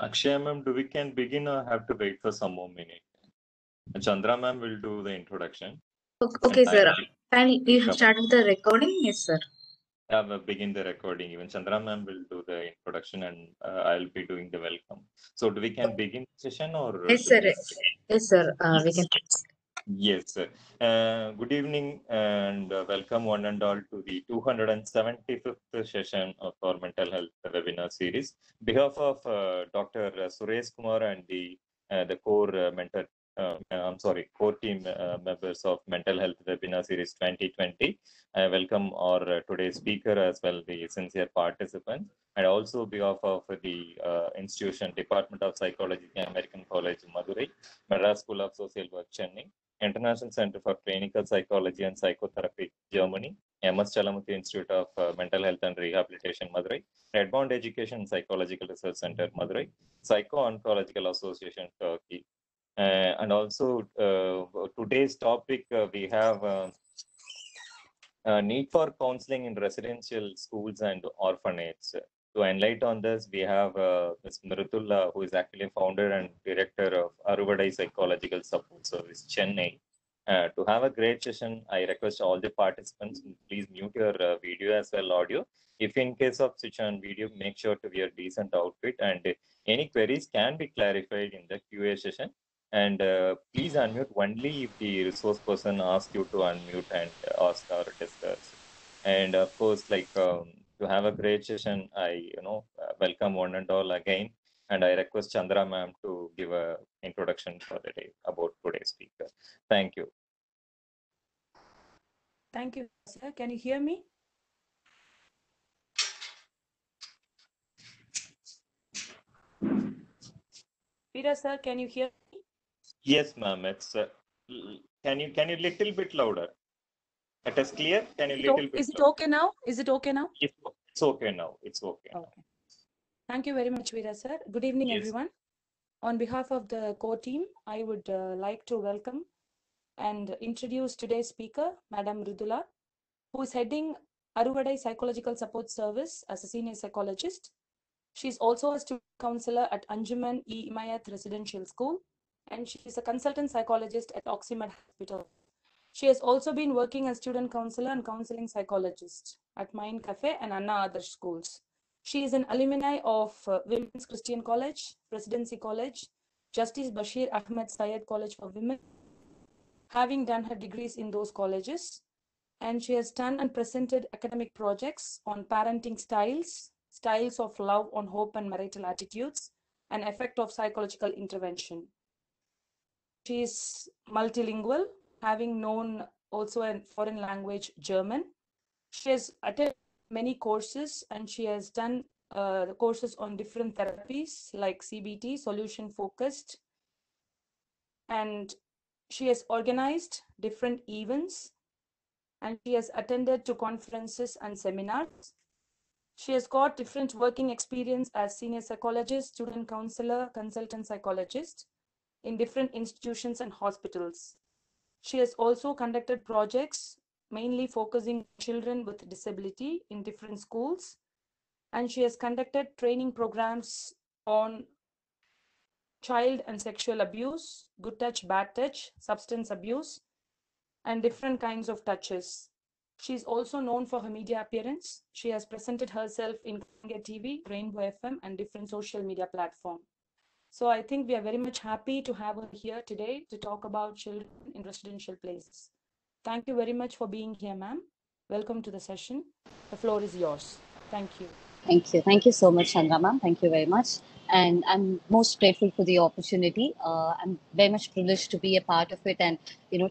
Akshay ma'am, do we can begin or have to wait for some more minute? Chandra ma'am will do the introduction. Okay, and sir. And you have come. started the recording? Yes, sir. We'll begin the recording. Even Chandra ma'am will do the introduction and I'll be doing the welcome. So do we can begin the session or? Yes, sir. Yes, sir. We can. Yes, sir. Good evening and welcome one and all to the 275th session of our mental health webinar series. On behalf of Dr. Suresh Kumar and the core core team members of Mental Health Webinar Series 2020. I welcome our today's speaker as well the sincere participants, and also on behalf of the institution Department of Psychology, American College, Madurai, Madras School of Social Work, Chennai, International Center for Clinical Psychology and Psychotherapy, Germany, MS Chalamuthi Institute of Mental Health and Rehabilitation, Madurai, Redmond Education and Psychological Research Center, Madurai, Psycho-Oncological Association, Turkey. And also today's topic, we have need for counseling in residential schools and orphanages. To enlighten on this, we have Ms. Mritula, who is actually founder and director of Aruvadai Psychological Support Service, Chennai. To have a great session, I request all the participants, please mute your video as well audio. If in case of switch on video, make sure to wear decent outfit, and any queries can be clarified in the QA session. And please unmute only if the resource person asks you to unmute and ask or discuss. And of course, like to have a great session, I welcome one and all again, and I request Chandra ma'am to give a introduction for the day about today's speaker. Thank you. Thank you, sir. Can you hear me? Peter, sir, can you hear me? Yes, ma'am. It's can you little bit louder? It is clear. Can you little bit? Is it okay now? Is it okay now? It's okay now. It's okay. Okay. Thank you very much, Veera sir. Good evening, everyone. On behalf of the core team, I would like to welcome and introduce today's speaker, Madam Mritula, who is heading Aruvadai Psychological Support Service as a senior psychologist. She is also a student counselor at Anjuman E. Imayat Residential School, and she is a consultant psychologist at Oxymed Hospital. She has also been working as student counselor and counseling psychologist at Mind Cafe and Anna Adarsh schools. She is an alumni of Women's Christian College, Presidency College, Justice Bashir Ahmed Syed College for Women, having done her degrees in those colleges. And she has done and presented academic projects on parenting styles, styles of love on hope and marital attitudes, and effect of psychological intervention. She is multilingual, having known also a foreign language, German. She has attended many courses and she has done the courses on different therapies like CBT, solution focused. And she has organized different events and she has attended to conferences and seminars. She has got different working experience as senior psychologist, student counselor, consultant psychologist in different institutions and hospitals. She has also conducted projects mainly focusing on children with disability in different schools, and she has conducted training programs on child and sexual abuse, good touch, bad touch, substance abuse, and different kinds of touches. She is also known for her media appearance. She has presented herself in Kanga TV, Rainbow FM, and different social media platforms. So I think we are very much happy to have her here today to talk about children in residential places. Thank you very much for being here, ma'am. Welcome to the session. The floor is yours. Thank you. Thank you. Thank you so much, Chandra ma'am. Thank you very much. And I'm most grateful for the opportunity. I'm very much privileged to be a part of it and,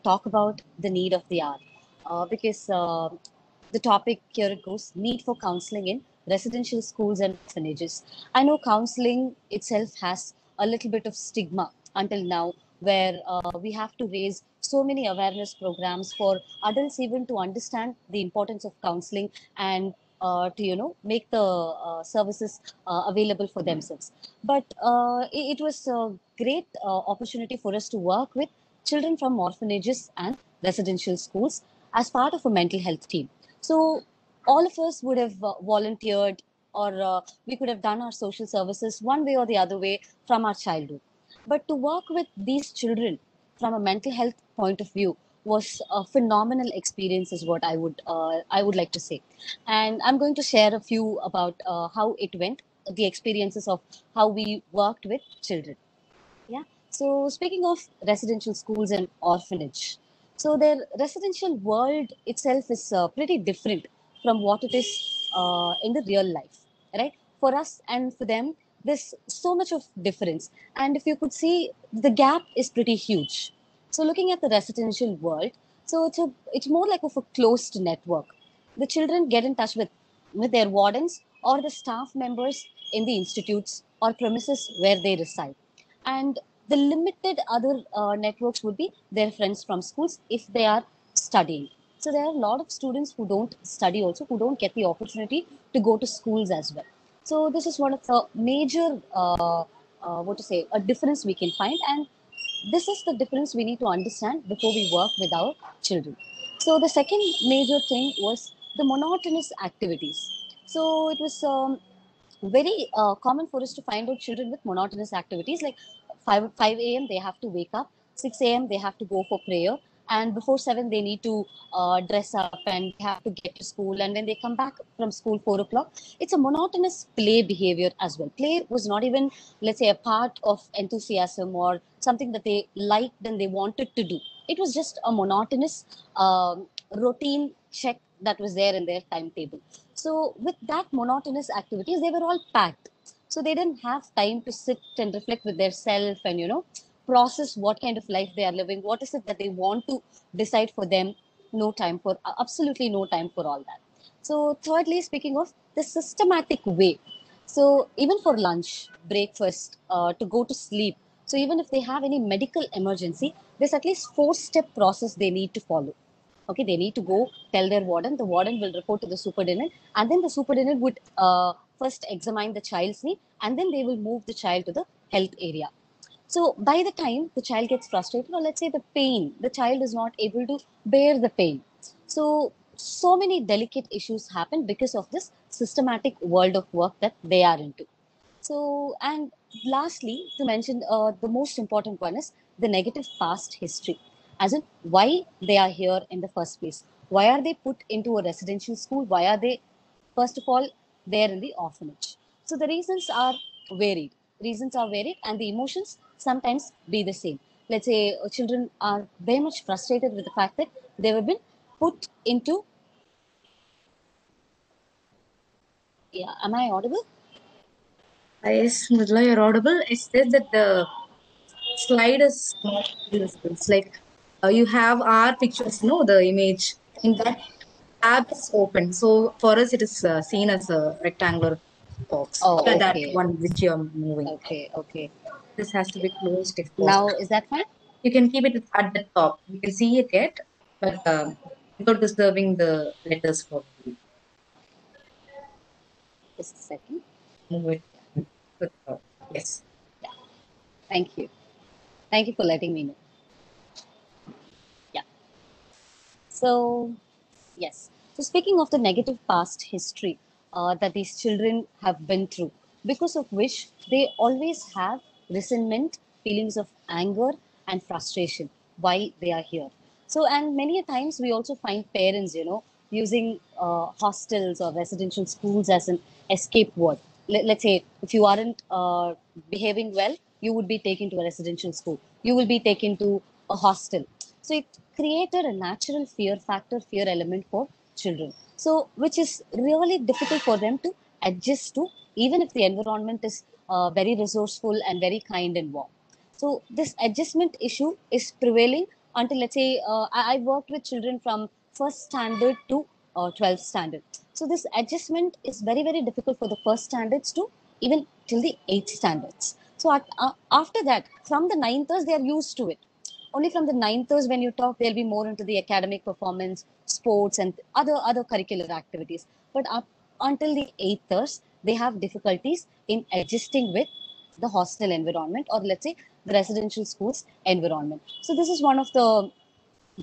talk about the need of the hour. Because the topic here it goes, need for counseling in residential schools and orphanages. I know counseling itself has a little bit of stigma until now, where we have to raise so many awareness programs for adults even to understand the importance of counseling and to make the services available for themselves. But it was a great opportunity for us to work with children from orphanages and residential schools as part of a mental health team. So all of us would have volunteered or we could have done our social services one way or the other way from our childhood. But to work with these children from a mental health point of view was a phenomenal experience, is what I would like to say. And I'm going to share a few about how it went, the experiences of how we worked with children. Yeah. So speaking of residential schools and orphanage, so their residential world itself is pretty different from what it is in the real life, right? For us and for them, there's so much of difference. And if you could see, the gap is pretty huge. So looking at the residential world, so it's more like of a closed network. The children get in touch with their wardens or the staff members in the institutes or premises where they reside, and the limited other networks would be their friends from schools if they are studying. So there are a lot of students who don't study also, who don't get the opportunity to go to schools as well. So this is one of the major what to say, a difference we can find, and this is the difference we need to understand before we work with our children. So the second major thing was the monotonous activities. So it was very common for us to find out children with monotonous activities like 5 a.m. they have to wake up, 6 a.m. they have to go for prayer, and before 7 they need to dress up and have to get to school, and when they come back from school 4 o'clock, it's a monotonous play behavior as well. Play was not even, let's say, a part of enthusiasm or something that they liked and they wanted to do. It was just a monotonous routine check that was there in their timetable. So with that monotonous activities, they were all packed. So they didn't have time to sit and reflect with their self and, process what kind of life they are living. What is it that they want to decide for them? No time for, absolutely no time for all that. So thirdly, speaking of the systematic way. So even for lunch, breakfast, to go to sleep. So even if they have any medical emergency, there's at least 4-step process they need to follow. Okay, they need to go tell their warden. The warden will report to the superintendent, and then the superintendent would first examine the child's need, and then they will move the child to the health area. So by the time the child gets frustrated, or let's say the pain, the child is not able to bear the pain. So many delicate issues happen because of this systematic world of work that they are into. So, and lastly, to mention, the most important one is the negative past history, as in why they are here in the first place. Why are they put into a residential school? Why are they, first of all, there in the orphanage? So the reasons are varied. Reasons are varied, and the emotions sometimes be the same. Let's say children are very much frustrated with the fact that they have been put into. Yeah, am I audible? Yes, Mridula, you're audible. It says that the slide is not visible. It's like you have our pictures, the image in that tab is open. So for us, it is seen as a rectangular box. Oh, Yeah, that okay. one which you're moving. Okay, okay. This has to be closed if Now, possible. is that fine? You can keep it at the top. You can see it yet, but without disturbing the letters probably. Just a second. Move it to the top. Yes. Yeah. Thank you. Thank you for letting me know. Yeah. So, yes. So, speaking of the negative past history that these children have been through, because of which they always have resentment, feelings of anger, and frustration why they are here. So, and many a times we also find parents, using hostels or residential schools as an escape word. Let's say if you aren't behaving well, you would be taken to a residential school. You will be taken to a hostel. So it created a natural fear factor, fear element for children. So which is really difficult for them to adjust to, even if the environment is very resourceful and very kind and warm. So this adjustment issue is prevailing until, let's say, I worked with children from first standard to 12th standard. So this adjustment is very, very difficult for the first standards to even till the 8th standards. So after that, from the 9thers, they are used to it. Only from the 9thers, when you talk, they'll be more into the academic performance, sports, and other curricular activities. But up until the 8thers, they have difficulties in adjusting with the hostel environment, or let's say the residential schools environment. So this is one of the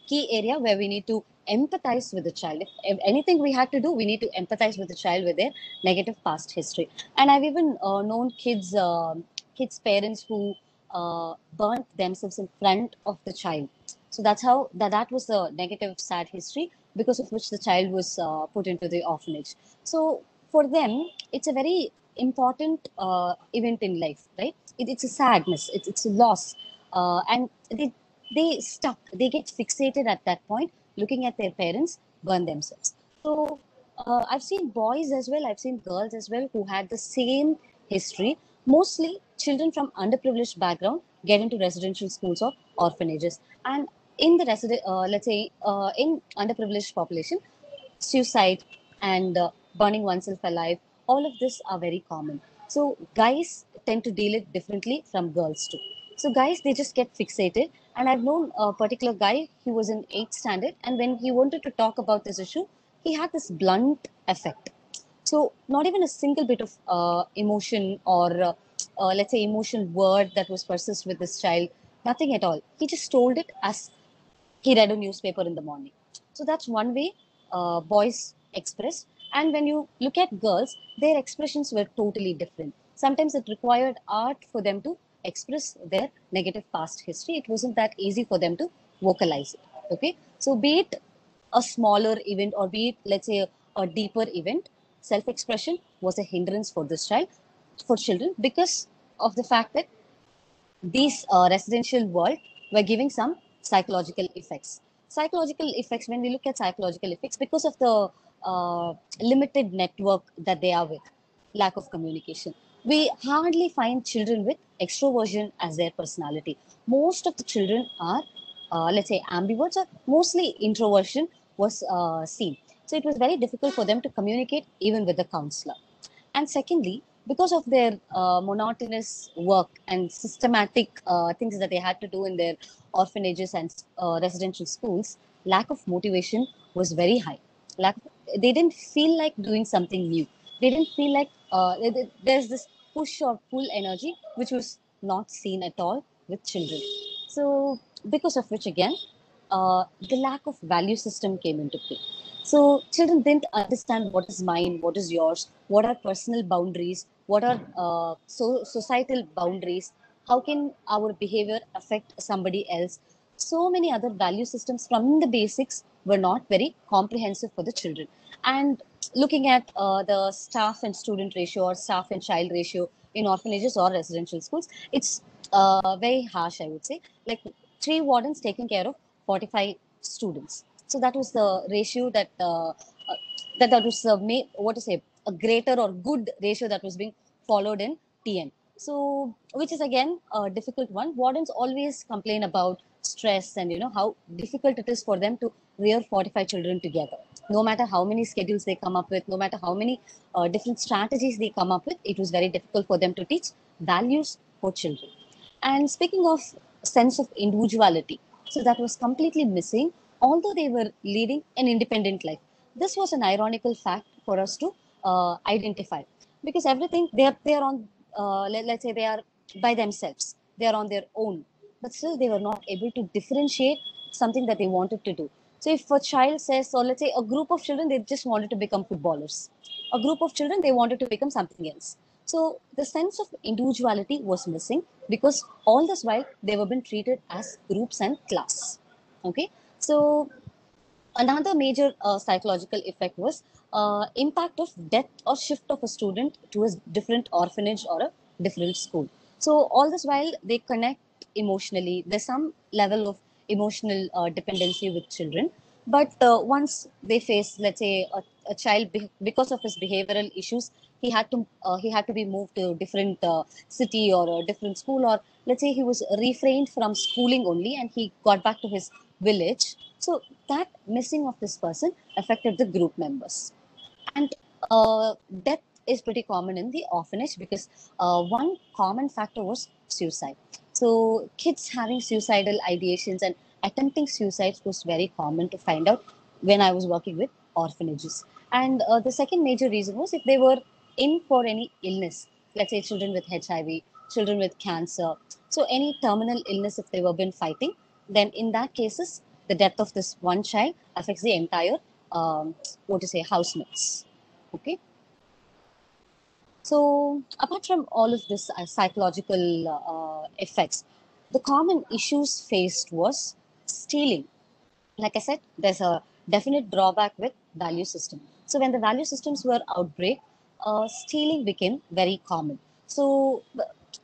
key area where we need to empathize with the child. If anything we had to do, we need to empathize with the child with their negative past history. And I've even known kids parents who burnt themselves in front of the child. So that's how that was a negative sad history because of which the child was put into the orphanage. So for them, it's a very important event in life, right? It's a sadness, it's a loss, and they stuck, they get fixated at that point, looking at their parents burn themselves. So I've seen boys as well, I've seen girls as well who had the same history. Mostly children from underprivileged background get into residential schools or orphanages, and in the let's say in underprivileged population, suicide and burning oneself alive, all of this are very common. So guys tend to deal it differently from girls too. So guys, they just get fixated. And I've known a particular guy, he was in 8th standard, and when he wanted to talk about this issue, he had this blunt effect. So not even a single bit of emotion or let's say emotional word that was persist with this child, nothing at all. He just told it as he read a newspaper in the morning. So that's one way boys express. And when you look at girls, their expressions were totally different. Sometimes it required art for them to express their negative past history. It wasn't that easy for them to vocalize it. Okay, so be it a smaller event or be it, let's say, a deeper event, self-expression was a hindrance for this child, for children, because of the fact that these residential world were giving some psychological effects. Psychological effects, when we look at psychological effects, because of the limited network that they are with, lack of communication, we hardly find children with extroversion as their personality. Most of the children are, let's say, ambiverts, or mostly introversion was seen. So it was very difficult for them to communicate even with the counselor. And secondly, because of their monotonous work and systematic things that they had to do in their orphanages and residential schools, lack of motivation was very high. Lack, they didn't feel like doing something new. They didn't feel like there's this push or pull energy which was not seen at all with children. So because of which again, the lack of value system came into play. So children didn't understand what is mine, what is yours, what are personal boundaries, what are societal boundaries, how can our behavior affect somebody else. So many other value systems from the basics were not very comprehensive for the children. And looking at the staff and student ratio or staff and child ratio in orphanages or residential schools, it's very harsh, I would say. Like 3 wardens taking care of 45 students. So that was the ratio that was what to say, a greater or good ratio that was being followed in TN. So which is again a difficult one. Wardens always complain about stress and how difficult it is for them to rear 45 children together. No matter how many schedules they come up with, no matter how many different strategies they come up with, it was very difficult for them to teach values for children. And speaking of sense of individuality, so that was completely missing, although they were leading an independent life. This was an ironical fact for us to identify, because everything they are on, let's say they are by themselves, they are on their own, but still they were not able to differentiate something that they wanted to do. So if a child says, or let's say a group of children, they just wanted to become footballers. A group of children, they wanted to become something else. So the sense of individuality was missing because all this while they were being treated as groups and class. Okay, so another major psychological effect was impact of death or shift of a student to a different orphanage or a different school. So all this while they connect emotionally. There's some level of emotional dependency with children, but once they face, let's say, a child because of his behavioral issues, he had to be moved to a different city or a different school, or let's say he was refrained from schooling only and he got back to his village. So that missing of this person affected the group members. And death is pretty common in the orphanage because one common factor was suicide. So kids having suicidal ideations and attempting suicides was very common to find out when I was working with orphanages. And the second major reason was if they were in for any illness, let's say children with HIV, children with cancer, so any terminal illness if they were been fighting, then in that cases the death of this one child affects the entire, housemates. Okay. So apart from all of this psychological effects, the common issues faced was stealing. Like I said, there's a definite drawback with value system. So when the value systems were outbreak, stealing became very common. So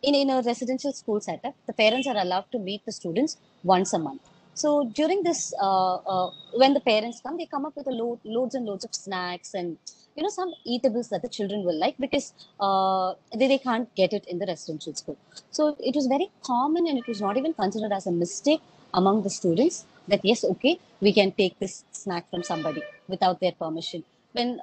in a residential school setup, the parents are allowed to meet the students once a month. So during this, when the parents come, they come up with loads and loads of snacks and some eatables that the children will like, because they can't get it in the residential school. So it was very common, and it was not even considered as a mistake among the students that yes, okay, we can take this snack from somebody without their permission. When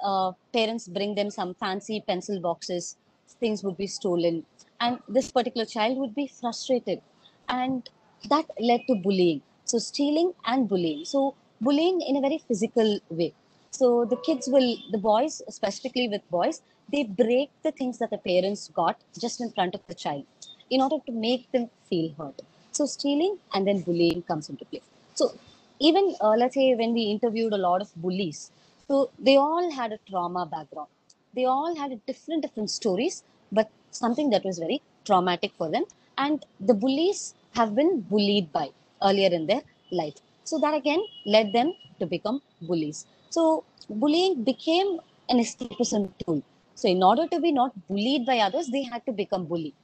parents bring them some fancy pencil boxes, things would be stolen, and this particular child would be frustrated, and that led to bullying. So stealing and bullying. So bullying in a very physical way. So the boys, specifically with boys, they break the things that the parents got just in front of the child in order to make them feel hurt. So stealing and then bullying comes into play. So even let's say when we interviewed a lot of bullies, so they all had a trauma background. They all had a different stories, but something that was very traumatic for them. And the bullies have been bullied by earlier in their life. So that again led them to become bullies. So bullying became an escapism tool. So in order to be not bullied by others, they had to become bully.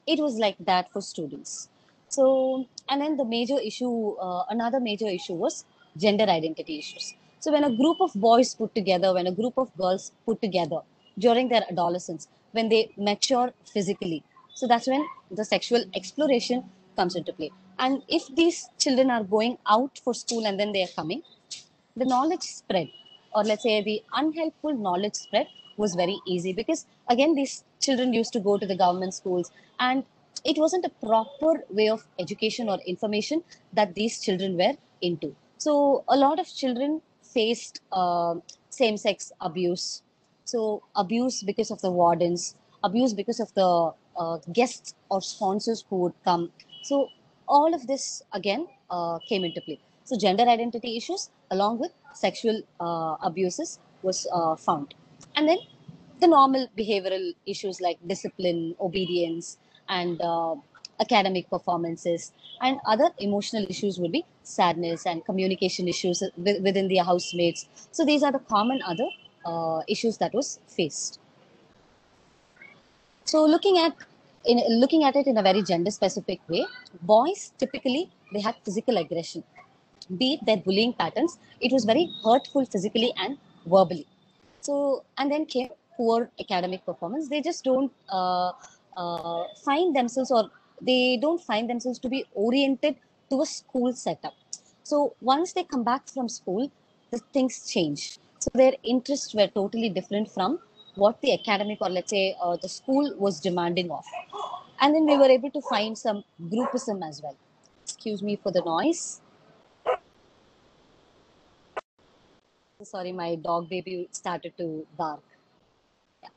It was like that for students. So, and then another major issue was gender identity issues. So when a group of boys put together, when a group of girls put together during their adolescence, when they mature physically, so that's when the sexual exploration comes into play. And if these children are going out for school and then they are coming, the knowledge spread, or let's say the unhelpful knowledge spread, was very easy, because again these children used to go to the government schools, and it wasn't a proper way of education or information that these children were into. So a lot of children faced same-sex abuse. So abuse because of the wardens, abuse because of the guests or sponsors who would come. So all of this again came into play. So gender identity issues along with sexual abuses was found. And then the normal behavioral issues like discipline, obedience, and academic performances, and other emotional issues would be sadness and communication issues within the housemates. So these are the common other issues that was faced. So looking at it in a very gender specific way, boys typically they had physical aggression, be it their bullying patterns, it was very hurtful physically and verbally. So, and then came poor academic performance. They just don't find themselves, or they don't find themselves to be oriented to a school setup. So once they come back from school, the things change. So their interests were totally different from what the academic, or let's say the school was demanding of. And then we were able to find some groupism as well. Excuse me for the noise. Sorry, my dog baby started to bark. Yeah.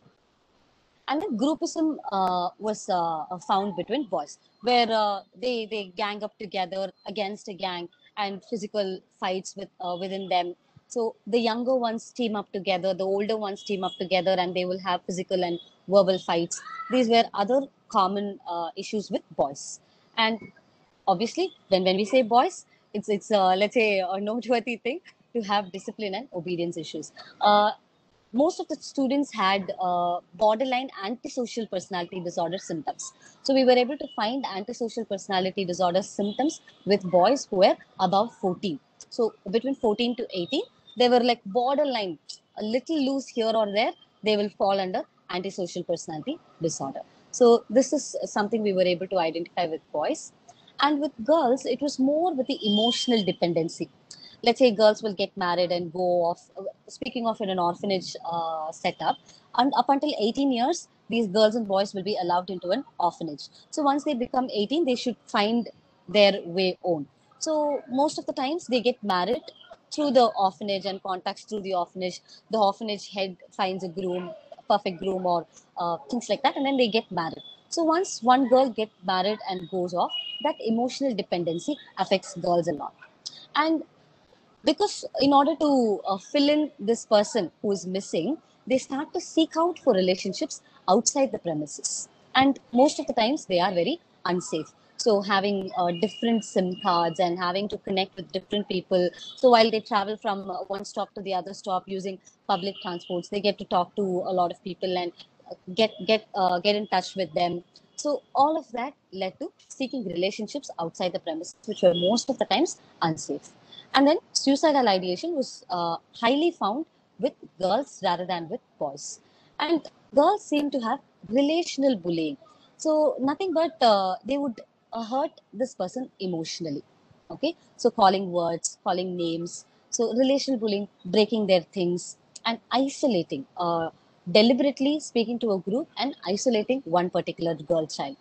And then groupism was found between boys, where they gang up together against a gang, and physical fights within them. So the younger ones team up together, the older ones team up together, and they will have physical and verbal fights. These were other common issues with boys. And obviously, when we say boys, it's let's say a noteworthy thing to have discipline and obedience issues. Most of the students had borderline antisocial personality disorder symptoms. So we were able to find antisocial personality disorder symptoms with boys who were above 14. So between 14 to 18, they were like borderline, a little loose here or there, they will fall under antisocial personality disorder. So this is something we were able to identify with boys. And with girls, it was more with the emotional dependency. Let's say girls will get married and go off, speaking of in an orphanage setup, and up until 18 years, these girls and boys will be allowed into an orphanage. So once they become 18, they should find their way on. So most of the times they get married through the orphanage and contacts through the orphanage. The orphanage head finds a groom, a perfect groom, or things like that, and then they get married. So once one girl gets married and goes off, that emotional dependency affects girls a lot. And Because in order to fill in this person who is missing, they start to seek out for relationships outside the premises. And most of the times they are very unsafe. So having different SIM cards and having to connect with different people. So while they travel from one stop to the other stop using public transports, they get to talk to a lot of people and get in touch with them. So all of that led to seeking relationships outside the premises, which were most of the times unsafe. And then suicidal ideation was highly found with girls rather than with boys. And girls seem to have relational bullying. So nothing but they would hurt this person emotionally. Okay, so calling words, calling names. So relational bullying, breaking their things, and isolating, deliberately speaking to a group and isolating one particular girl child.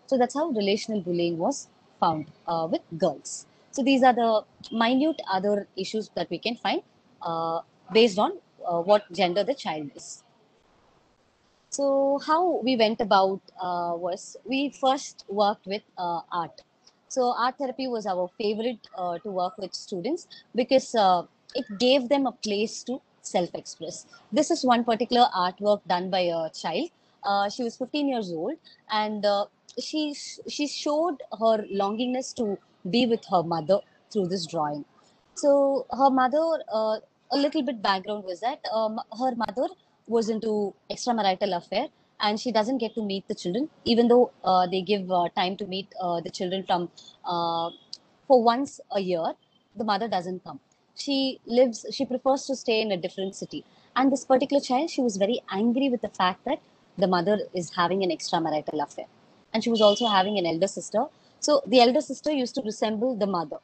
So that's how relational bullying was found with girls. So these are the minute other issues that we can find based on what gender the child is. So how we went about was we first worked with art. So art therapy was our favorite to work with students because it gave them a place to self-express. This is one particular artwork done by a child. She was 15 years old, and she showed her longingness to be with her mother through this drawing. So her mother, a little bit background was that her mother was into extramarital affair, and she doesn't get to meet the children, even though they give time to meet the children from for once a year. The mother doesn't come. She prefers to stay in a different city. And this particular child, she was very angry with the fact that the mother is having an extramarital affair. And she was also having an elder sister. So the elder sister used to resemble the mother.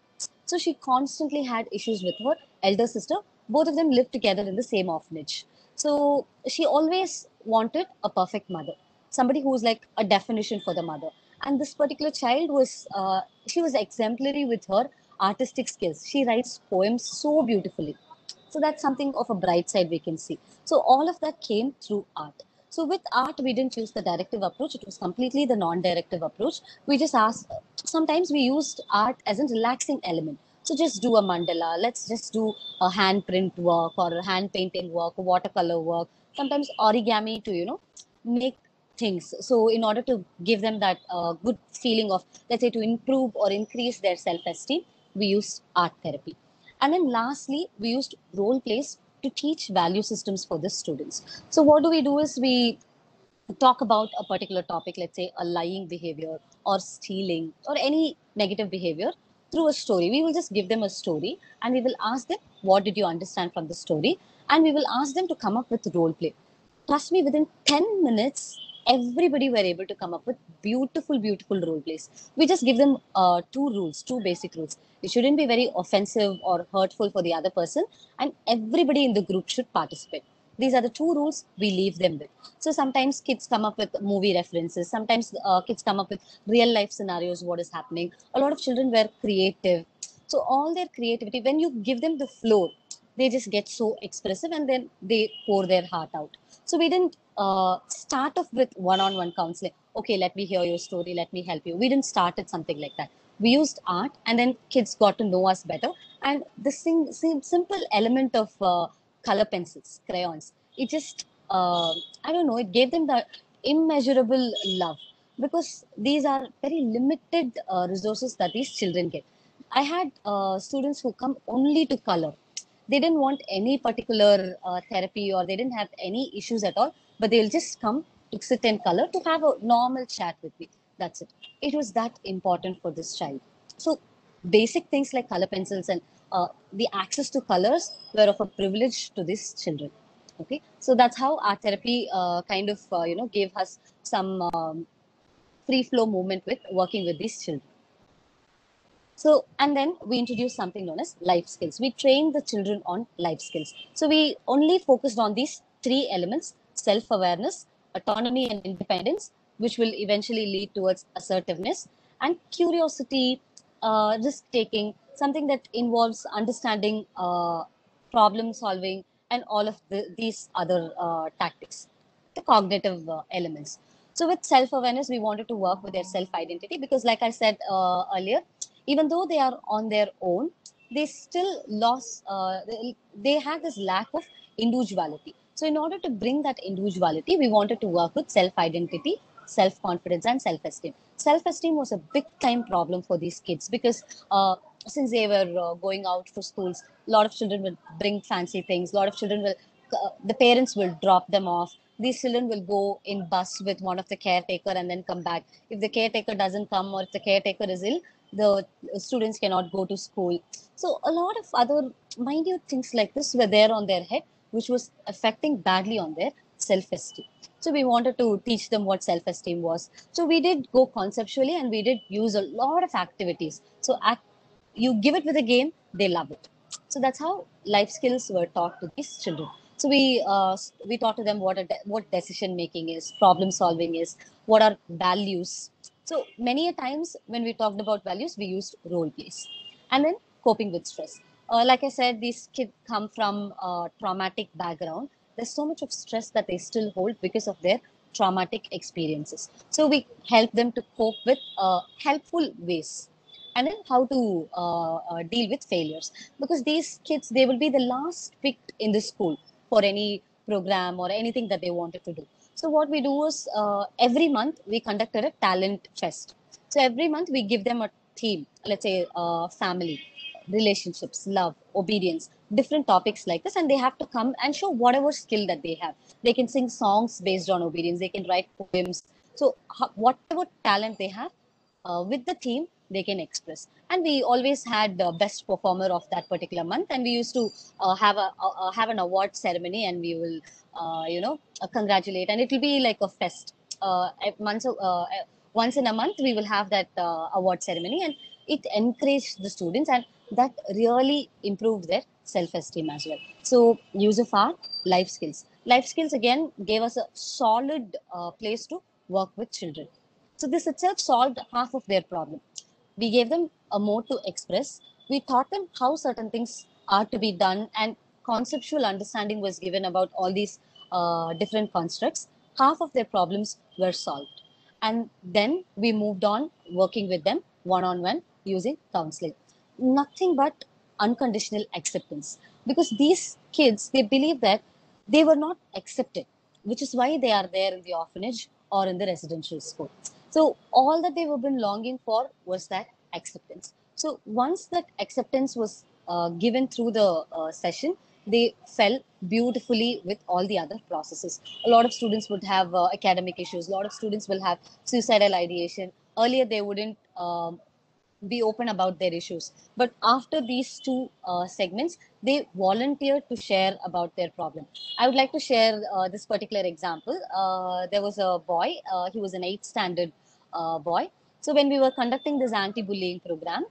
So she constantly had issues with her elder sister. Both of them lived together in the same orphanage. So she always wanted a perfect mother, somebody who was like a definition for the mother. And this particular child was, she was exemplary with her artistic skills. She writes poems so beautifully. So that's something of a bright side we can see. So all of that came through art. So with art, we didn't use the directive approach. It was completely the non-directive approach. We just asked, sometimes we used art as a relaxing element. So just do a mandala. Let's just do a hand print work or a hand painting work, watercolor work. Sometimes origami to, make things. So in order to give them that good feeling of, let's say, to improve or increase their self-esteem, we use art therapy. And then lastly, we used role plays to teach value systems for the students. So what do we do is we talk about a particular topic, let's say a lying behavior or stealing or any negative behavior through a story. We will just give them a story and we will ask them, what did you understand from the story? And we will ask them to come up with role play. Trust me, within 10 minutes, everybody were able to come up with beautiful, beautiful role plays. We just give them two rules, two basic rules. It shouldn't be very offensive or hurtful for the other person, and everybody in the group should participate. These are the two rules we leave them with. So sometimes kids come up with movie references. Sometimes kids come up with real life scenarios, what is happening. A lot of children were creative. So all their creativity, when you give them the floor, they just get so expressive and then they pour their heart out. So we didn't start off with one-on-one counseling. Okay, let me hear your story. Let me help you. We didn't start at something like that. We used art, and then kids got to know us better. And the simple element of color pencils, crayons, it just I don't know. It gave them the immeasurable love because these are very limited resources that these children get. I had students who come only to color. They didn't want any particular therapy or they didn't have any issues at all, but they'll just come to sit in color to have a normal chat with me. That's it. It was that important for this child. So basic things like color pencils and the access to colors were of a privilege to these children. Okay, so that's how art therapy kind of gave us some free flow movement with working with these children. So, and then we introduced something known as life skills. We trained the children on life skills. So we only focused on these three elements: self-awareness, autonomy and independence, which will eventually lead towards assertiveness, and curiosity, risk-taking, something that involves understanding, problem solving, and all of these other tactics, the cognitive elements. So with self-awareness, we wanted to work with their self-identity because, like I said earlier, even though they are on their own, they still lost, they had this lack of individuality. So in order to bring that individuality, we wanted to work with self-identity, self-confidence, and self-esteem. Self-esteem was a big time problem for these kids because since they were going out for schools, a lot of children will bring fancy things. A lot of children will, the parents will drop them off. These children will go in bus with one of the caretaker and then come back. If the caretaker doesn't come or if the caretaker is ill, the students cannot go to school. So a lot of other minute things like this were there on their head, which was affecting badly on their self-esteem. So we wanted to teach them what self-esteem was. So we did go conceptually and we did use a lot of activities. So you give it with a game, they love it. So that's how life skills were taught to these children. So we taught to them what decision making is, problem solving is, what are values. So many a times when we talked about values, we used role plays, and then coping with stress. Like I said, these kids come from a traumatic background. There's so much of stress that they still hold because of their traumatic experiences. So we help them to cope with helpful ways, and then how to deal with failures, because these kids, they will be the last picked in the school for any program or anything that they wanted to do. So what we do is every month we conducted a talent fest. So every month we give them a theme, let's say family, relationships, love, obedience, different topics like this, and they have to come and show whatever skill that they have. They can sing songs based on obedience, they can write poems. So whatever talent they have, with the theme they can express. And we always had the best performer of that particular month, and we used to have an award ceremony, and we will congratulate, and it will be like a fest. Once in a month we will have that award ceremony, and it encouraged the students, and that really improved their self-esteem as well. So use of art, life skills again gave us a solid place to work with children. So this itself solved half of their problem. We gave them a mode to express. We taught them how certain things are to be done, and conceptual understanding was given about all these different constructs. Half of their problems were solved. And then we moved on working with them one on one using counseling. Nothing but unconditional acceptance. Because these kids, they believe that they were not accepted, which is why they are there in the orphanage or in the residential school. So all that they have been longing for was that acceptance. So once that acceptance was given through the session, they fell beautifully with all the other processes. A lot of students would have academic issues. A lot of students will have suicidal ideation. Earlier, they wouldn't be open about their issues. But after these two segments, they volunteered to share about their problem. I would like to share this particular example. There was a boy, he was an 8th standard boy. So when we were conducting this anti-bullying program,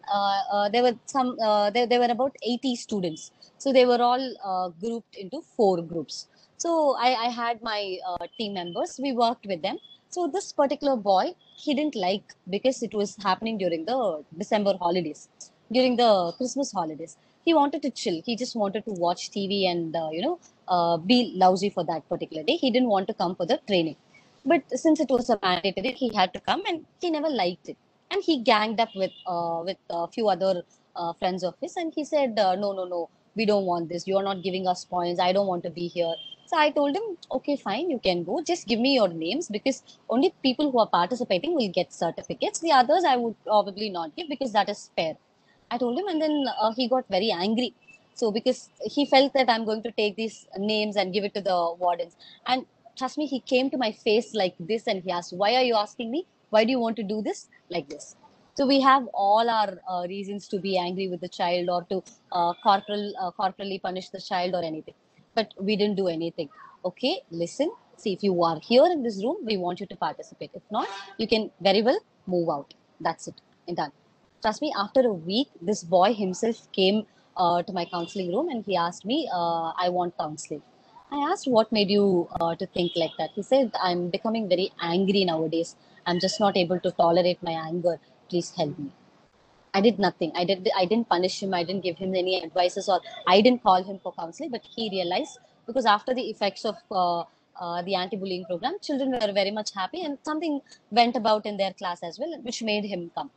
there were about 80 students. So they were all grouped into 4 groups. So I had my team members. We worked with them. So this particular boy, he didn't like, because it was happening during the December holidays, during the Christmas holidays. He wanted to chill. He just wanted to watch TV and be lousy for that particular day. He didn't want to come for the training. But since it was a mandatory, he had to come, and he never liked it. And he ganged up with a few other friends of his, and he said, "No, no, no, we don't want this. You are not giving us points. I don't want to be here." So I told him, "Okay, fine, you can go. Just give me your names, because only people who are participating will get certificates. The others I would probably not give, because that is fair." I told him, and then he got very angry. So because he felt that I'm going to take these names and give it to the wardens. And trust me, he came to my face like this, and he asked, "Why are you asking me? Why do you want to do this like this?" So we have all our reasons to be angry with the child, or to corporally punish the child or anything. But we didn't do anything. Okay, listen, see, if you are here in this room, we want you to participate. If not, you can very well move out. That's it. And done. Trust me, after a week, this boy himself came to my counseling room, and he asked me, "I want counseling." I asked, "What made you to think like that?" He said, "I'm becoming very angry nowadays. I'm just not able to tolerate my anger. Please help me." I did nothing. I didn't punish him. I didn't give him any advices, or I didn't call him for counseling. But he realized, because after the effects of the anti-bullying program, children were very much happy, and something went about in their class as well, which made him come.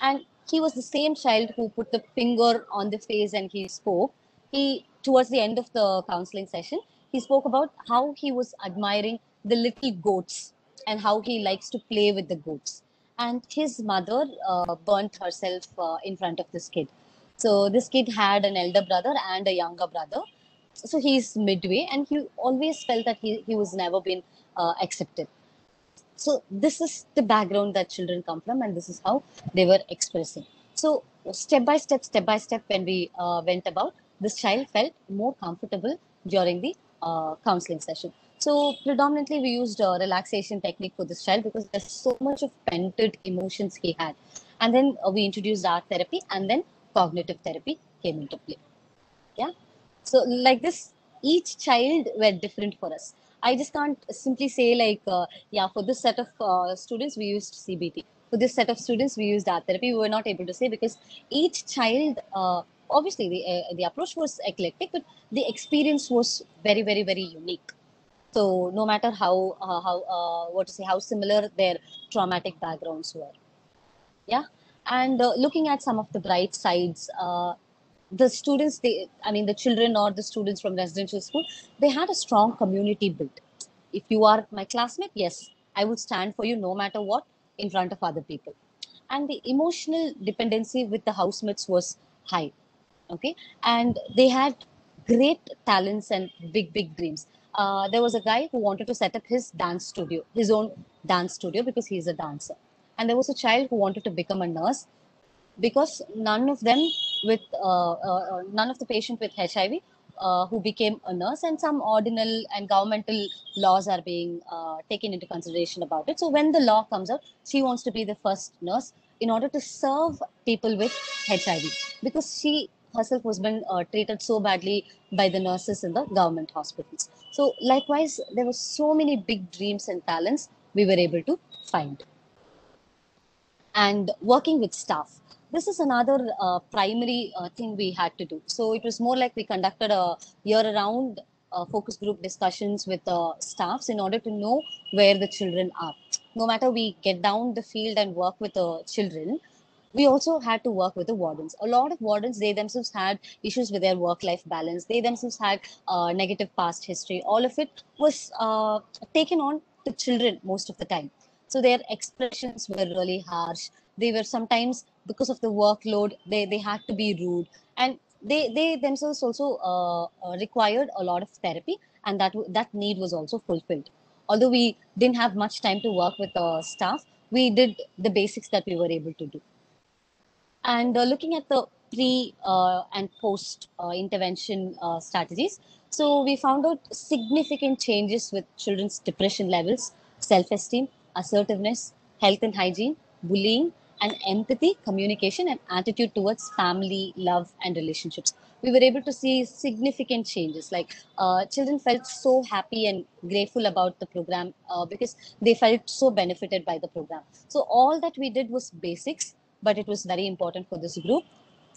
And he was the same child who put the finger on the face and he spoke. He, towards the end of the counseling session, he spoke about how he was admiring the little goats and how he likes to play with the goats. And his mother burnt herself in front of this kid. So this kid had an elder brother and a younger brother. So he's midway, and he always felt that he was never been accepted. So this is the background that children come from, and this is how they were expressing. So step by step, when we went about, this child felt more comfortable during the counseling session. So predominantly we used a relaxation technique for this child because there's so much of pent emotions he had. And then we introduced art therapy, and then cognitive therapy came into play. Yeah. So like this, each child were different for us. I just can't simply say like, yeah, for this set of students, we used CBT. For this set of students, we used art therapy. We were not able to say because each child, obviously the approach was eclectic, but the experience was very, very, very unique. So no matter how similar their traumatic backgrounds were. Yeah. And looking at some of the bright sides, the students, the children or the students from residential school, they had a strong community built. If you are my classmate, yes, I will stand for you no matter what in front of other people. And the emotional dependency with the housemates was high. Okay. And they had great talents and big dreams. There was a guy who wanted to set up his own dance studio, because he's a dancer. And there was a child who wanted to become a nurse, because none of the patients with HIV who became a nurse, and some ordinal and governmental laws are being taken into consideration about it. So when the law comes out, she wants to be the first nurse in order to serve people with HIV, because she herself was been treated so badly by the nurses in the government hospitals. So likewise, there were so many big dreams and talents we were able to find. And working with staff, this is another primary thing we had to do. So it was more like we conducted a year-round focus group discussions with staffs in order to know where the children are. No matter we get down the field and work with the children, we also had to work with the wardens. A lot of wardens, they themselves had issues with their work-life balance. They themselves had negative past history. All of it was taken on to children most of the time. So their expressions were really harsh. They were sometimes, because of the workload, they had to be rude. And they themselves also required a lot of therapy, and that need was also fulfilled. Although we didn't have much time to work with staff, we did the basics that we were able to do. And looking at the pre and post intervention strategies, so we found out significant changes with children's depression levels, self-esteem, assertiveness, health and hygiene, bullying, and empathy, communication, and attitude towards family, love, and relationships. We were able to see significant changes. Like children felt so happy and grateful about the program because they felt so benefited by the program. So all that we did was basics, but it was very important for this group,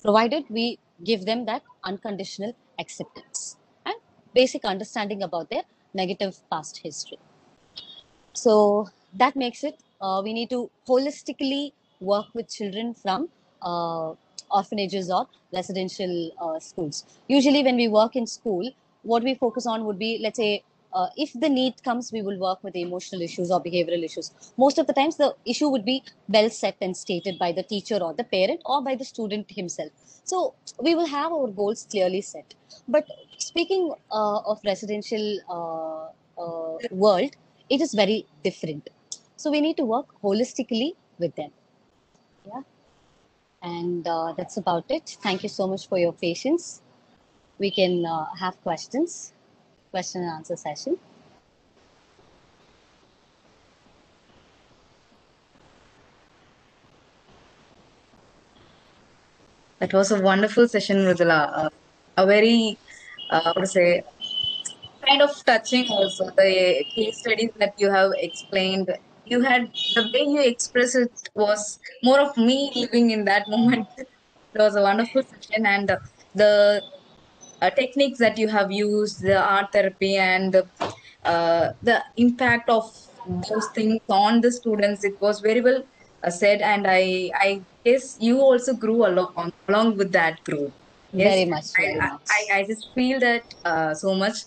provided we give them that unconditional acceptance and basic understanding about their negative past history. So that makes it, we need to holistically work with children from orphanages or residential schools. Usually when we work in school, what we focus on would be, let's say, if the need comes, we will work with the emotional issues or behavioral issues. Most of the times, the issue would be well set and stated by the teacher or the parent or by the student himself. So we will have our goals clearly set. But speaking of residential world, it is very different. So we need to work holistically with them. Yeah. And that's about it. Thank you so much for your patience. We can have questions, question and answer session. That was a wonderful session, Mridula. A very, how to say, kind of touching also. The case studies that you have explained, you had the way you express it was more of me living in that moment. It was a wonderful session, and the techniques that you have used, the art therapy, and the impact of those things on the students, it was very well said, and I yes, you also grew along with that group. Yes, Very much, very much. I just feel that so much.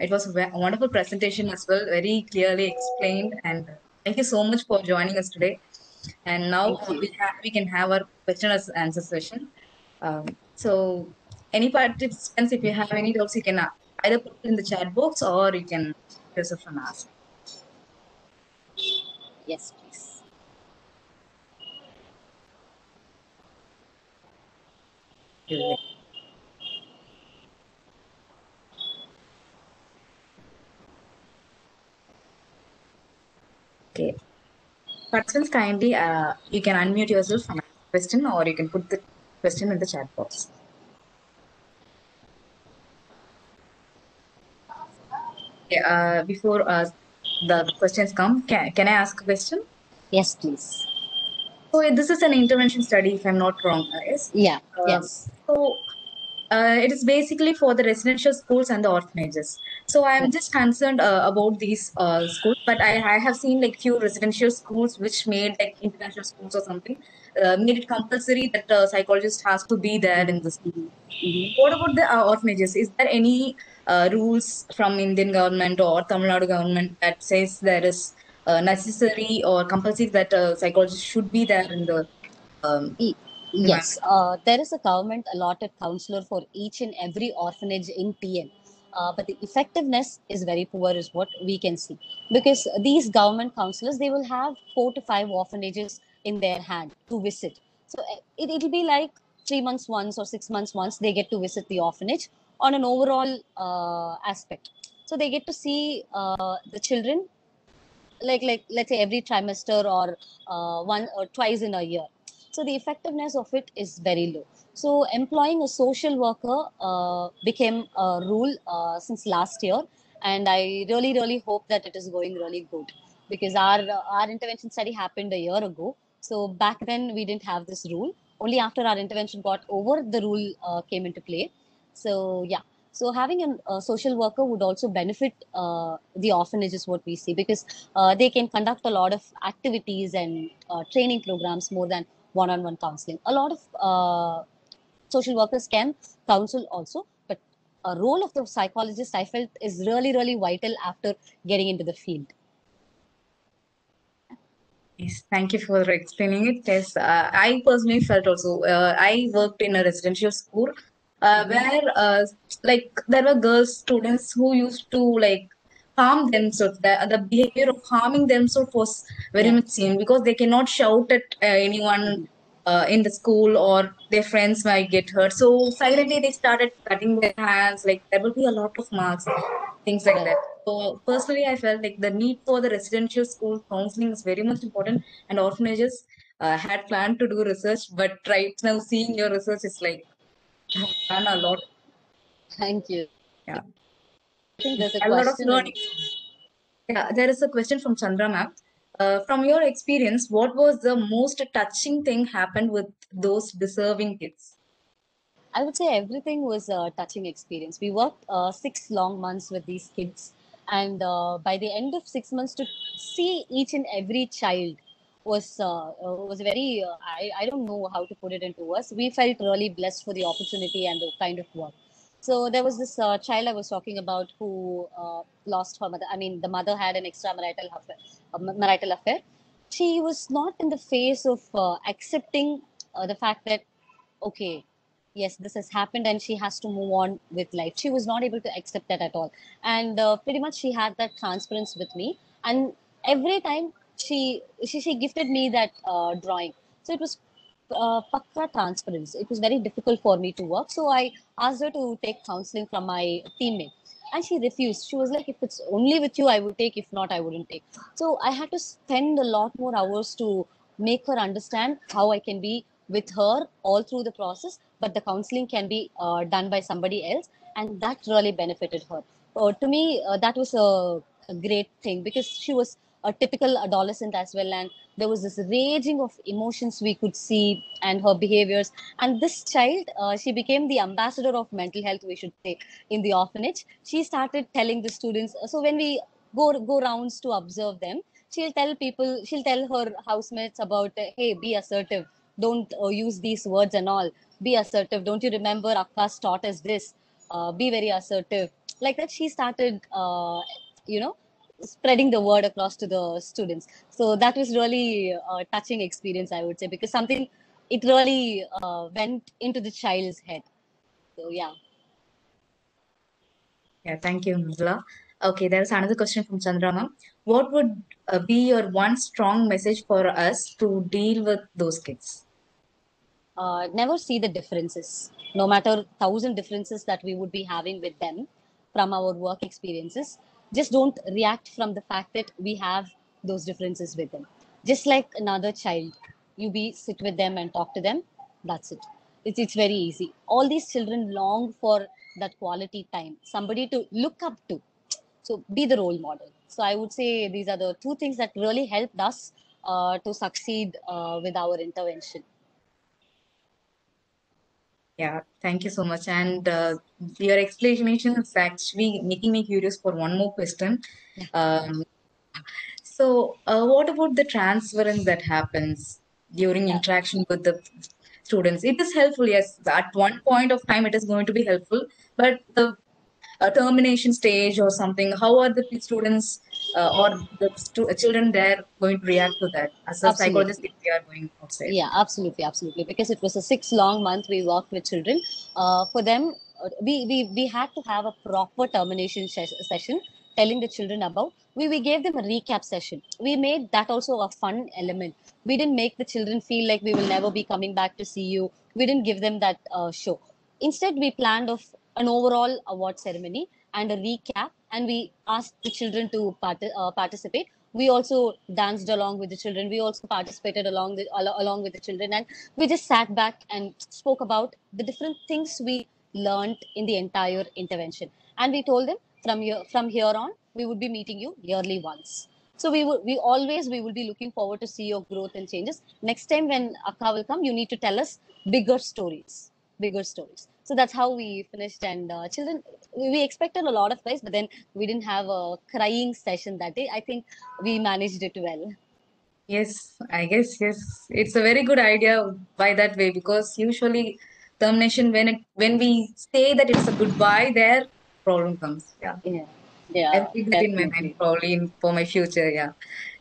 It was a wonderful presentation as well, very clearly explained, and thank you so much for joining us today. And now Thank you. we can have our question and answer session. So, any participants, if you have any doubts, you can either put it in the chat box or you can yourself and ask. Yes, please. Okay. Participants, kindly you can unmute yourself and ask the question, or you can put the question in the chat box. Okay, before the questions come, can I ask a question? Yes, please. So this is an intervention study, if I'm not wrong, yes? Yeah, Um, yes. so it is basically for the residential schools and the orphanages. So I'm just concerned about these schools, but I have seen like few residential schools which made like international schools or something, made it compulsory that a psychologist has to be there in the school. What about the orphanages? Is there any rules from Indian government or Tamil Nadu government that says there is necessary or compulsory that a psychologist should be there in the um, Y- environment? Yes, there is a government allotted counselor for each and every orphanage in TN. But the effectiveness is very poor, is what we can see. Because these government counselors, they will have 4 to 5 orphanages in their hand to visit. So it'll be like 3 months once or 6 months once they get to visit the orphanage on an overall aspect. So they get to see the children like let's say every trimester or one or twice in a year. So the effectiveness of it is very low. So employing a social worker became a rule since last year, and I really hope that it is going really good, because our intervention study happened a year ago. So back then we didn't have this rule. Only after our intervention got over, the rule came into play. So yeah, so having a social worker would also benefit the orphanage, is what we see, because they can conduct a lot of activities and training programs more than one-on-one counseling. A lot of social workers can counsel also, but a role of the psychologist, I felt, is really vital after getting into the field. Yes, thank you for explaining it. Yes, I personally felt also. I worked in a residential school where, like, there were girls students who used to like harm themselves. The behavior of harming themselves was very Yeah. much seen because they cannot shout at anyone in the school, or their friends might get hurt. So silently they started cutting their hands. Like there will be a lot of marks, things like that. So personally, I felt like the need for the residential school counseling is very much important, and orphanages had planned to do research, but right now seeing your research is like you have done a lot. Thank you. Yeah, I think there's a a lot of question in. learning. Yeah, there is a question from Chandra ma'am. From your experience, what was the most touching thing happened with those deserving kids? I would say everything was a touching experience. We worked 6 long months with these kids, and by the end of 6 months, to see each and every child was very. I don't know how to put it into words. We felt really blessed for the opportunity and the kind of work. So there was this child I was talking about who lost her mother. I mean, the mother had an marital affair. She was not in the phase of accepting the fact that, okay, yes, this has happened and she has to move on with life. She was not able to accept that at all. And pretty much she had that transparency with me. And every time she gifted me that drawing. So it was pakka transparency. It was very difficult for me to work. So I asked her to take counseling from my teammate. And she refused. She was like, if it's only with you, I would take. If not, I wouldn't take. So I had to spend a lot more hours to make her understand how I can be with her all through the process, but the counseling can be done by somebody else, and that really benefited her. To me, that was a great thing, because she was a typical adolescent as well, and there was this raging of emotions we could see and her behaviors. And this child, she became the ambassador of mental health, we should say, in the orphanage. She started telling the students. So when we go rounds to observe them, she'll tell her housemates about, hey, be assertive, don't use these words and all. Be assertive. Don't you remember Akka's taught us this? Be very assertive. Like that, she started, you know, spreading the word across to the students. So that was really a touching experience, I would say, because something, it really went into the child's head. So yeah. Yeah, thank you, Mridula. Okay, there's another question from Chandra ma'am. What would be your one strong message for us to deal with those kids? Never see the differences, no matter thousand differences that we would be having with them from our work experiences. Just don't react from the fact that we have those differences with them. Just like another child, you be sit with them and talk to them. That's it. It's very easy. All these children long for that quality time, somebody to look up to. So be the role model. So I would say these are the two things that really helped us to succeed with our intervention. Yeah, thank you so much. And your explanation is actually making me curious for one more question. Um, what about the transference that happens during Yeah. interaction with the students? It is helpful, yes. At one point of time, it is going to be helpful, but the termination stage or something, how are the students or the children there going to react to that? As a psychologist, Absolutely. if we are going outside. Yeah, absolutely, absolutely. Because it was a 6 long month we worked with children. For them, we had to have a proper termination session telling the children about. We gave them a recap session. We made that also a fun element. We didn't make the children feel like we will never be coming back to see you. We didn't give them that show. Instead, we planned of an overall award ceremony and a recap, and we asked the children to participate. We also danced along with the children. We also participated along with the children, and we just sat back and spoke about the different things we learned in the entire intervention. And we told them from here on, we would be meeting you yearly once. So we will be looking forward to see your growth and changes. Next time when Akka will come, you need to tell us bigger stories, bigger stories. So that's how we finished. And children, we expected a lot of guys, but then we didn't have a crying session that day. I think we managed it well. Yes, I guess yes. It's a very good idea by that way because usually termination when we say that it's a goodbye, there problem comes. Yeah, Yeah, I'll yeah, keep that in my mind definitely. probably for my future. Yeah,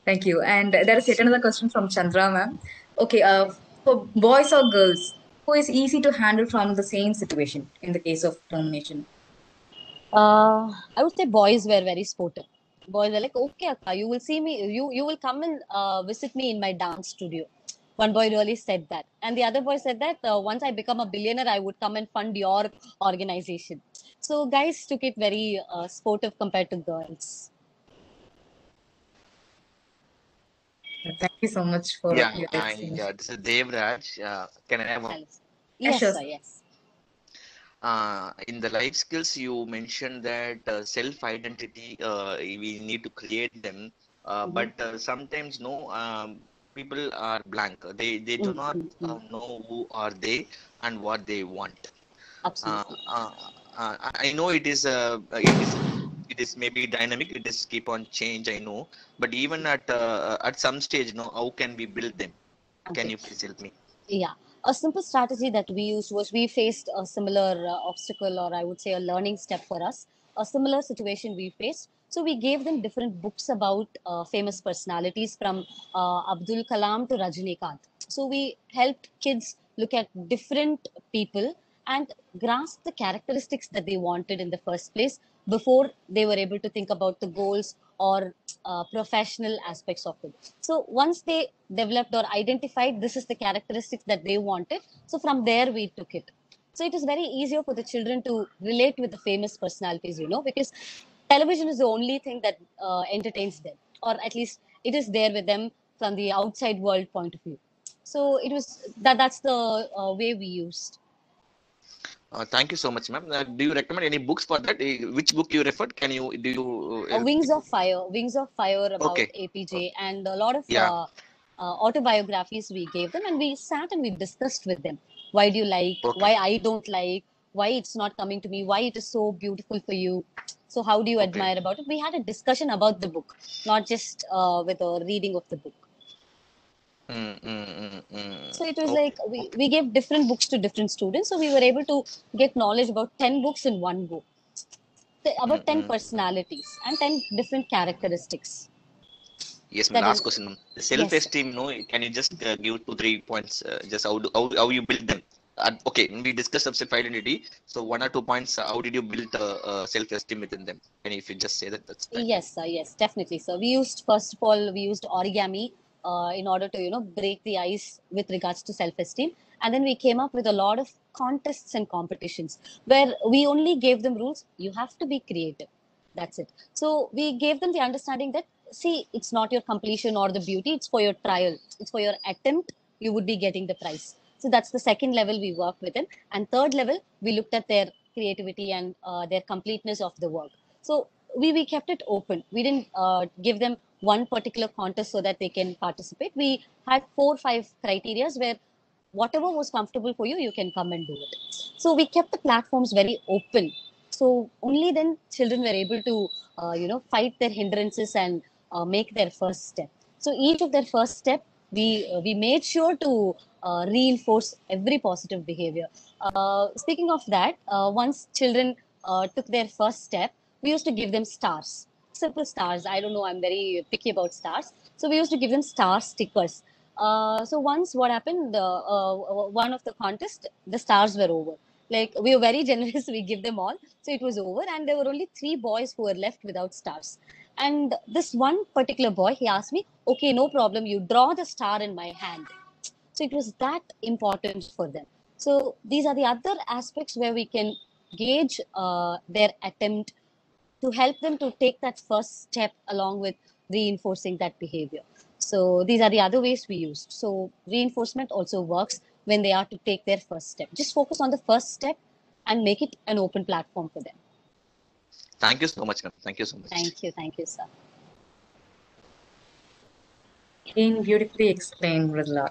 thank you. And there is yet another question from Chandra ma'am. Okay, for boys or girls, who is easy to handle from the same situation in the case of termination? I would say boys were very sportive. Boys were like, okay, Akka, you will see me, you will come and visit me in my dance studio. One boy really said that. And the other boy said that once I become a billionaire, I would come and fund your organization. So guys took it very sportive compared to girls. Thank you so much for Yeah, your exchange. this is Devraj. Can I have a, Alice. Yeah, Yes, sure. sir, yes. in the life skills you mentioned that self-identity we need to create them, Mm-hmm. but sometimes no people are blank. They do not Mm-hmm. know who are they and what they want. Uh, Absolutely. uh, I know it is maybe dynamic. It is keep on change. I know, but even at some stage, no, how can we build them? Can Okay. you please help me? Yeah, a simple strategy that we used was we faced a similar obstacle, or I would say a learning step for us, a similar situation we faced. So we gave them different books about famous personalities from Abdul Kalam to Rajinikanth. So we helped kids look at different people and grasp the characteristics that they wanted in the first place before they were able to think about the goals or professional aspects of it. So once they developed or identified this is the characteristics that they wanted, so from there we took it. So it is very easier for the children to relate with the famous personalities, because television is the only thing that entertains them, or at least it is there with them from the outside world point of view. So it was that's the way we used. Thank you so much, ma'am. Do you recommend any books for that? Which book you referred? Can you do you? Wings of Fire about Okay. APJ, and a lot of Yeah. autobiographies we gave them, and we sat and we discussed with them. Why do you like? Okay. Why I don't like? Why it's not coming to me? Why it is so beautiful for you? So how do you Okay. admire about it? We had a discussion about the book, not just with a reading of the book. So it was Okay. like we gave different books to different students. So we were able to get knowledge about 10 books in one go, about 10 personalities and 10 different characteristics. Yes, my That last is, question. The yes, self-esteem, can you just give 2 3 points? Just how you build them? Okay, we discussed of self-identity. So 1 or 2 points. How did you build self-esteem within them? And if you just say that, that's fine. yes, yes, definitely. So we used, first of all, we used origami in order to, break the ice with regards to self-esteem. And then we came up with a lot of contests and competitions where we only gave them rules. You have to be creative. That's it. So we gave them the understanding that, see, it's not your completion or the beauty, it's for your trial, it's for your attempt, you would be getting the prize. So that's the second level we worked with them. And third level, we looked at their creativity and their completeness of the work. So we kept it open. We didn't give them one particular contest so that they can participate. We had 4 5 criterias where whatever was comfortable for you, you can come and do it. So we kept the platforms very open. So only then children were able to, fight their hindrances and make their first step. So each of their first step, we made sure to reinforce every positive behavior. Speaking of that, once children took their first step, we used to give them stars, simple stars. I don't know, I'm very picky about stars. So we used to give them star stickers. So once what happened, one of the contest, the stars were over. Like we were very generous, we give them all. So it was over, and there were only 3 boys who were left without stars. And this one particular boy, he asked me, "Okay, no problem. You draw the star in my hand." So it was that important for them. So these are the other aspects where we can gauge their attempt to help them to take that first step along with reinforcing that behavior. So these are the other ways we used. So reinforcement also works when they are to take their first step. Just focus on the first step and make it an open platform for them. Thank you so much, ma'am. Thank you so much. Thank you, sir. Again, beautifully explained, Mridula.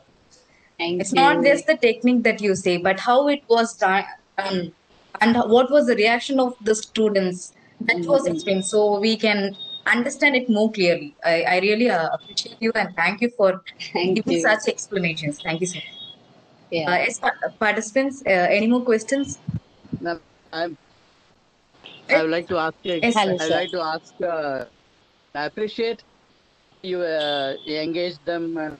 Thank It's you. not just the technique that you say, but how it was done and what was the reaction of the students that was explained, so we can understand it more clearly. I really appreciate you and thank you for Thank giving you. such explanations. Thank you so much. Yeah. As participants, any more questions? Ma'am, I would like to ask you. Yes, Hello, sir. I'd sir. like to ask. I appreciate you engaged them and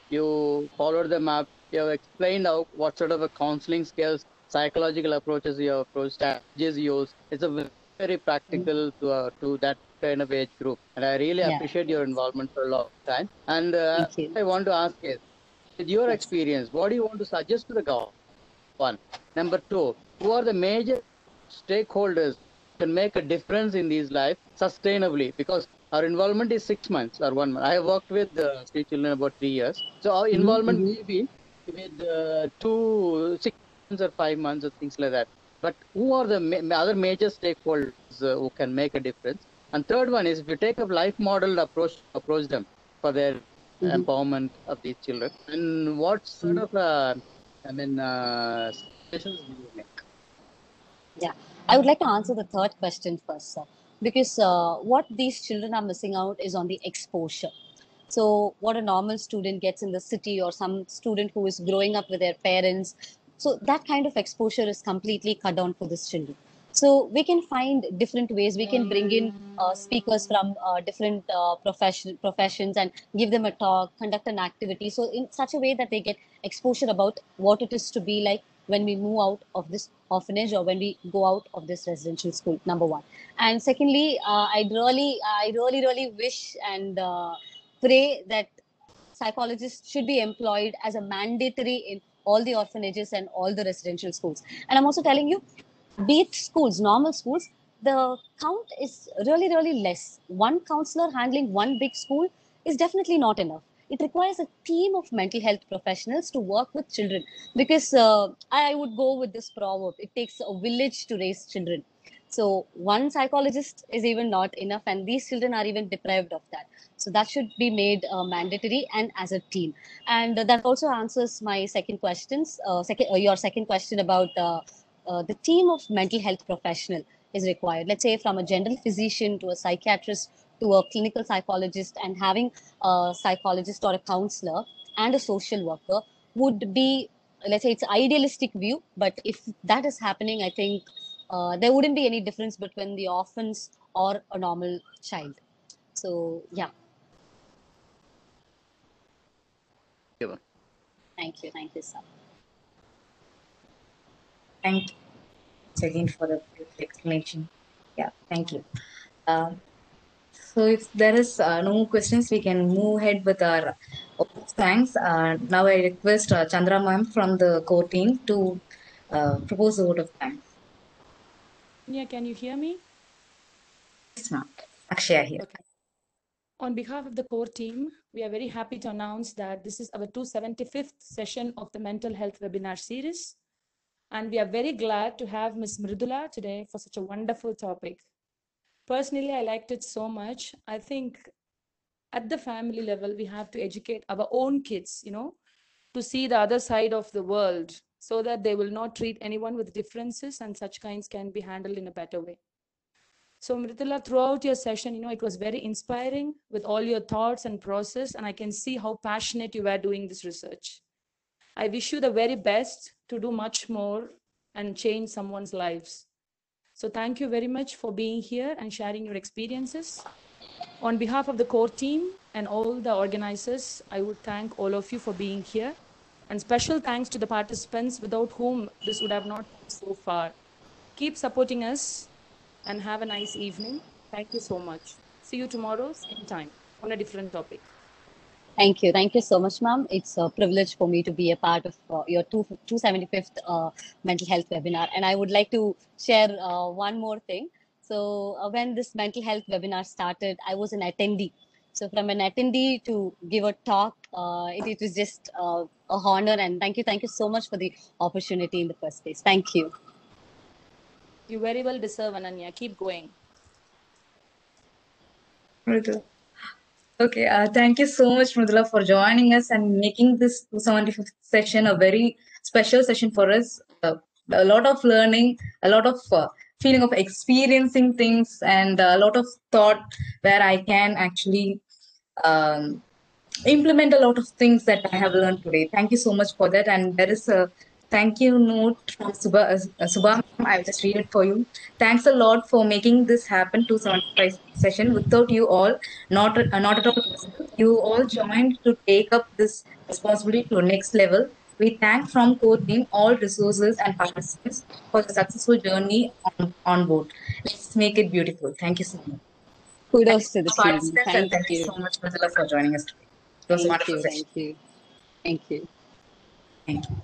you followed them up. You have explained how what sort of a counseling skills, psychological approaches you have approached, strategies you use. It's a very practical to that kind of age group, and I really Yeah. appreciate your involvement for a long time. And Thank you. I want to ask is, with your Yes. experience, what do you want to suggest to the government? One. Number two, who are the major stakeholders can make a difference in these lives sustainably? Because our involvement is 6 months or 1 month. I have worked with street children about 3 years. So our involvement may be with 6 months or 5 months or things like that. But who are the other major stakeholders who can make a difference? And third one is, if you take a life model approach them for their empowerment of these children, and what sort of suggestions do you make? Yeah, I would like to answer the third question first, sir, because what these children are missing out is on the exposure. So, what a normal student gets in the city, or some student who is growing up with their parents, so that kind of exposure is completely cut down for these children. So, we can find different ways. We can bring in speakers from different professions and give them a talk, conduct an activity. So, in such a way that they get exposure about what it is to be like when we move out of this orphanage or when we go out of this residential school. Number one, and secondly, I really wish and pray that psychologists should be employed as a mandatory in all the orphanages and all the residential schools. And I'm also telling you, be it schools, normal schools, the count is really less. One counselor handling one big school is definitely not enough. It requires a team of mental health professionals to work with children, because I would go with this proverb: it takes a village to raise children. So one psychologist is even not enough, and these children are even deprived of that. So that should be made mandatory and as a team. And that also answers my second questions. Your second question about the team of mental health professional is required. Let's say from a general physician to a psychiatrist to a clinical psychologist, and having a psychologist or a counselor and a social worker would be, let's say, it's idealistic view, but if that is happening, I think there wouldn't be any difference between the orphans or a normal child. So yeah. Thank you, sir. Thank you again for the beautiful explanation. Yeah, thank you. So if there is no more questions, we can move ahead with our thanks. Now I request Chandra ma'am from the core team to propose a vote of thanks. Yeah, can you hear me? Yes, ma'am. Akshaya here. Okay. On behalf of the core team, we are very happy to announce that this is our 275th session of the mental health webinar series. And we are very glad to have Ms. Mridula today for such a wonderful topic. Personally, I liked it so much. I think at the family level, we have to educate our own kids, to see the other side of the world so that they will not treat anyone with differences and such kinds can be handled in a better way. So Mridula, throughout your session, it was very inspiring with all your thoughts and process, and I can see how passionate you were doing this research. I wish you the very best to do much more and change someone's lives. So thank you very much for being here and sharing your experiences. On behalf of the core team and all the organizers, I would thank all of you for being here. And special thanks to the participants without whom this would have not gone so far. Keep supporting us and have a nice evening. Thank you so much. See you tomorrow, same time, on a different topic. Thank you so much, ma'am. It's a privilege for me to be a part of your 275th mental health webinar. And I would like to share one more thing. So when this mental health webinar started, I was an attendee. So from an attendee to give a talk, it was just a honor. And thank you so much for the opportunity in the first place. Thank you. You very well deserve, Ananya. Keep going. Mridula. Okay, thank you so much, Mridula, for joining us and making this 275th session a very special session for us. A lot of learning, a lot of feeling of experiencing things, and a lot of thought where I can actually implement a lot of things that I have learned today. Thank you so much for that. And there is a thank you note from Subha. I will just read it for you. Thanks a lot for making this happen 275 session. Without you all, not at all possible. You all joined to take up this responsibility to next level. We thank from core team all resources and participants for the successful journey on board. Let's make it beautiful. Thank you so much. Kudos to the team. Participants, and thank you you. so much, Mridula, for joining us today. It was a wonderful session. Thank you. Thank you.